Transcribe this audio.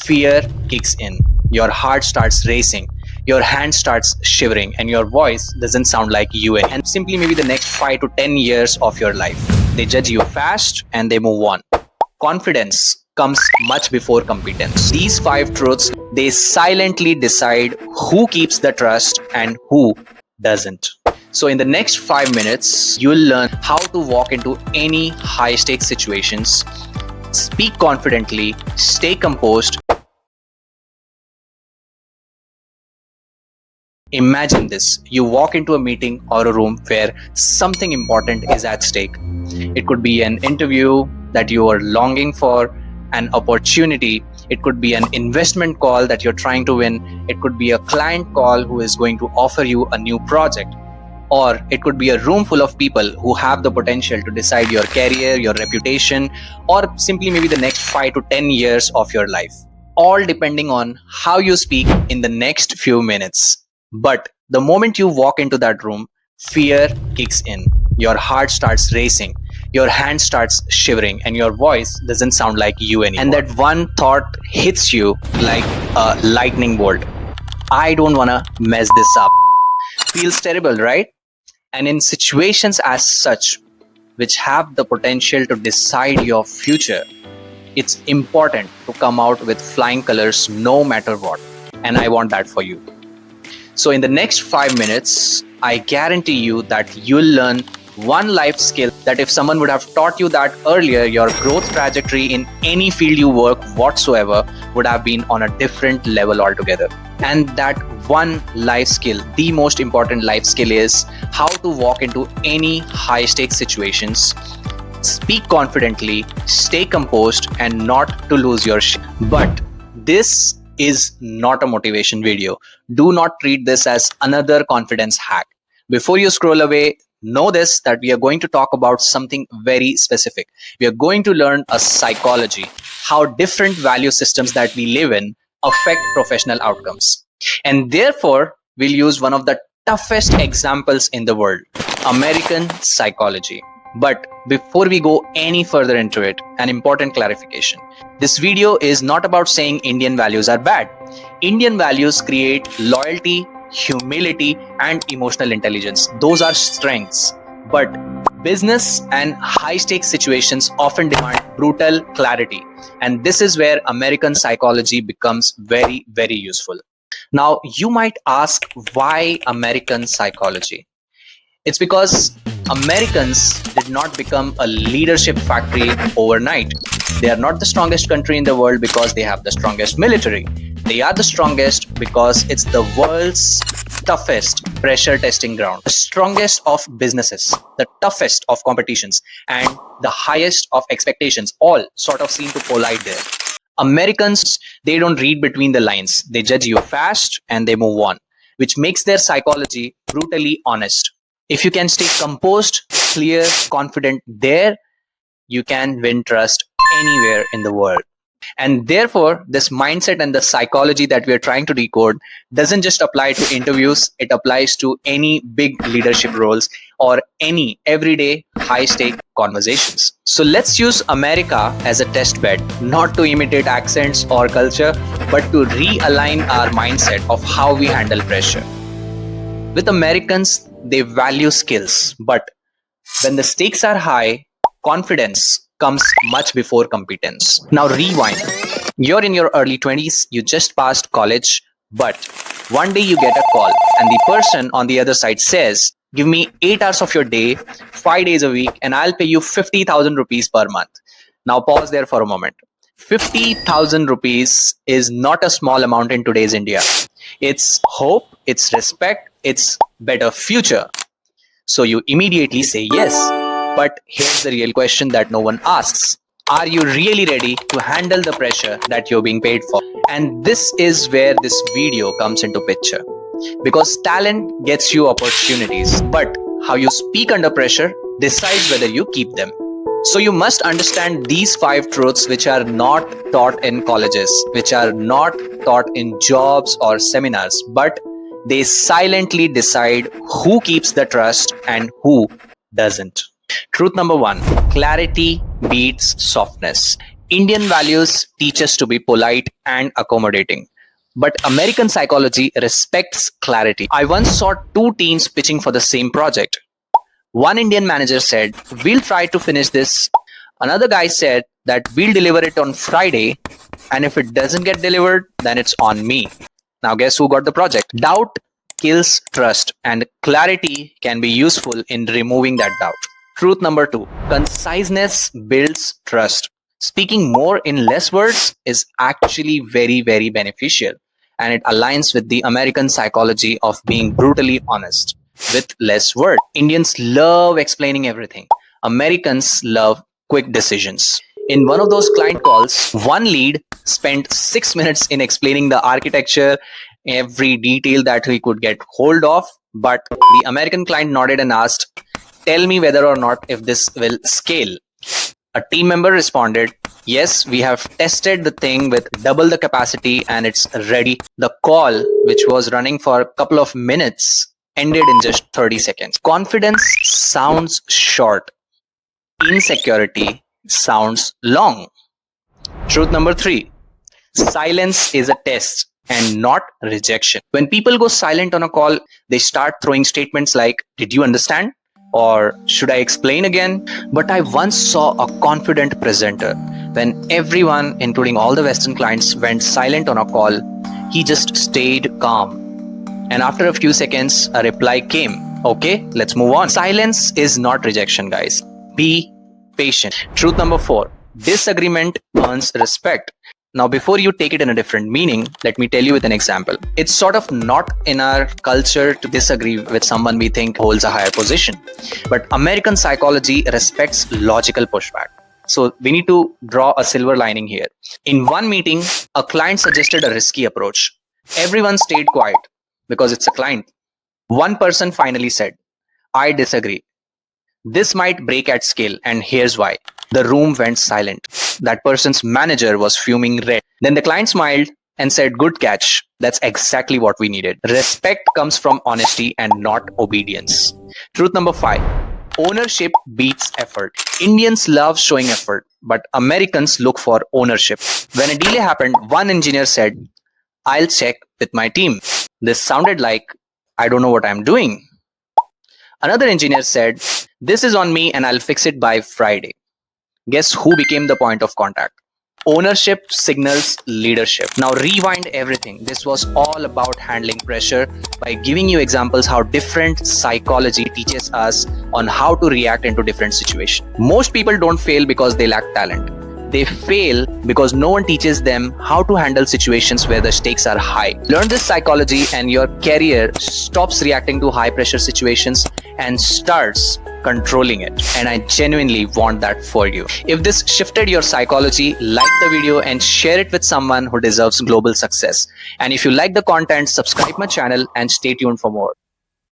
fear kicks in. Your heart starts racing, your hand starts shivering, and your voice doesn't sound like you anymore. And simply maybe the next 5 to 10 years of your life. They judge you fast and they move on. Confidence comes much before competence. These 5 truths, they silently decide who keeps the trust and who doesn't. So in the next 5 minutes, you'll learn how to walk into any high stakes situations, speak confidently, stay composed. Imagine this, you walk into a meeting or a room where something important is at stake. It could be an interview that you are longing for, an opportunity. It could be an investment call that you're trying to win. It could be a client call who is going to offer you a new project. Or it could be a room full of people who have the potential to decide your career, your reputation, or simply maybe the next 5 to 10 years of your life. All depending on how you speak in the next few minutes. But the moment you walk into that room, fear kicks in. Your heart starts racing, your hand starts shivering, and your voice doesn't sound like you anymore. And that one thought hits you like a lightning bolt. I don't want to mess this up. Feels terrible, right? And in situations as such, which have the potential to decide your future, it's important to come out with flying colors no matter what. And I want that for you. So in the next 5 minutes, I guarantee you that you'll learn one life skill that if someone would have taught you that earlier, your growth trajectory in any field you work whatsoever would have been on a different level altogether. And that one life skill, the most important life skill, is how to walk into any high stakes situations, speak confidently, stay composed, and not to lose your shit. But this is not a motivation video. Do not treat this as another confidence hack. Before you scroll away, know this, that we are going to talk about something very specific. We are going to learn a psychology, how different value systems that we live in affect professional outcomes. And therefore, we'll use one of the toughest examples in the world, American psychology. But before we go any further into it, an important clarification. This video is not about saying Indian values are bad. Indian values create loyalty, humility, and emotional intelligence. Those are strengths. But business and high-stakes situations often demand brutal clarity. And this is where American psychology becomes very, very useful. Now, you might ask, why American psychology? It's because Americans did not become a leadership factory overnight. They are not the strongest country in the world because they have the strongest military. They are the strongest because it's the world's toughest pressure testing ground, the strongest of businesses, the toughest of competitions, and the highest of expectations, all sort of seem to collide there. Americans, they don't read between the lines. They judge you fast and they move on, which makes their psychology brutally honest. If you can stay composed, clear, confident there, you can win trust anywhere in the world. And therefore, this mindset and the psychology that we are trying to decode doesn't just apply to interviews, it applies to any big leadership roles or any everyday high-stake conversations. So let's use America as a test bed, not to imitate accents or culture, but to realign our mindset of how we handle pressure. With Americans, they value skills, but when the stakes are high, confidence comes much before competence. Now rewind. You're in your early 20s, you just passed college, but one day you get a call and the person on the other side says, give me 8 hours of your day, 5 days a week, and I'll pay you 50,000 rupees per month. Now pause there for a moment. 50,000 rupees is not a small amount in today's India. It's hope, it's respect, it's better future. So you immediately say yes. But here's the real question that no one asks. Are you really ready to handle the pressure that you're being paid for? And this is where this video comes into picture. Because talent gets you opportunities, but how you speak under pressure decides whether you keep them. So you must understand these 5 truths which are not taught in colleges, which are not taught in jobs or seminars, but they silently decide who keeps the trust and who doesn't. Truth number 1, clarity beats softness. Indian values teach us to be polite and accommodating. But American psychology respects clarity. I once saw two teams pitching for the same project. One Indian manager said, "We'll try to finish this." Another guy said that we'll deliver it on Friday, and if it doesn't get delivered, then it's on me. Now, guess who got the project? Doubt kills trust, and clarity can be useful in removing that doubt. Truth number 2, conciseness builds trust. Speaking more in less words is actually very, very beneficial, and it aligns with the American psychology of being brutally honest with less words. Indians love explaining everything. Americans love quick decisions. In one of those client calls, one lead spent 6 minutes in explaining the architecture, every detail that he could get hold of, but the American client nodded and asked, "Tell me whether or not if this will scale." A team member responded, "Yes, we have tested the thing with double the capacity and it's ready." The call, which was running for a couple of minutes, ended in just 30 seconds. Confidence sounds short. Insecurity sounds long. Truth number 3, silence is a test and not rejection. When people go silent on a call, they start throwing statements like, "Did you understand?" or "Should I explain again?" But I once saw a confident presenter. When everyone, including all the Western clients, went silent on a call, he just stayed calm. And after a few seconds, a reply came. "Okay, let's move on." Silence is not rejection, guys. Be patient. Truth number 4, disagreement earns respect. Now, before you take it in a different meaning, let me tell you with an example. It's sort of not in our culture to disagree with someone we think holds a higher position. But American psychology respects logical pushback. So we need to draw a silver lining here. In one meeting, a client suggested a risky approach. Everyone stayed quiet because it's a client. One person finally said, "I disagree. This might break at scale, and here's why." The room went silent. That person's manager was fuming red. Then the client smiled and said, "Good catch. That's exactly what we needed." Respect comes from honesty and not obedience. Truth number 5, ownership beats effort. Indians love showing effort, but Americans look for ownership. When a delay happened, one engineer said, "I'll check with my team." This sounded like, "I don't know what I'm doing." Another engineer said, "This is on me and I'll fix it by Friday." Guess who became the point of contact? Ownership signals leadership. Now rewind everything. This was all about handling pressure by giving you examples how different psychology teaches us on how to react into different situations. Most people don't fail because they lack talent. They fail because no one teaches them how to handle situations where the stakes are high. Learn this psychology and your career stops reacting to high pressure situations and starts controlling it. And I genuinely want that for you. If this shifted your psychology, like the video and share it with someone who deserves global success. And if you like the content, subscribe my channel and stay tuned for more.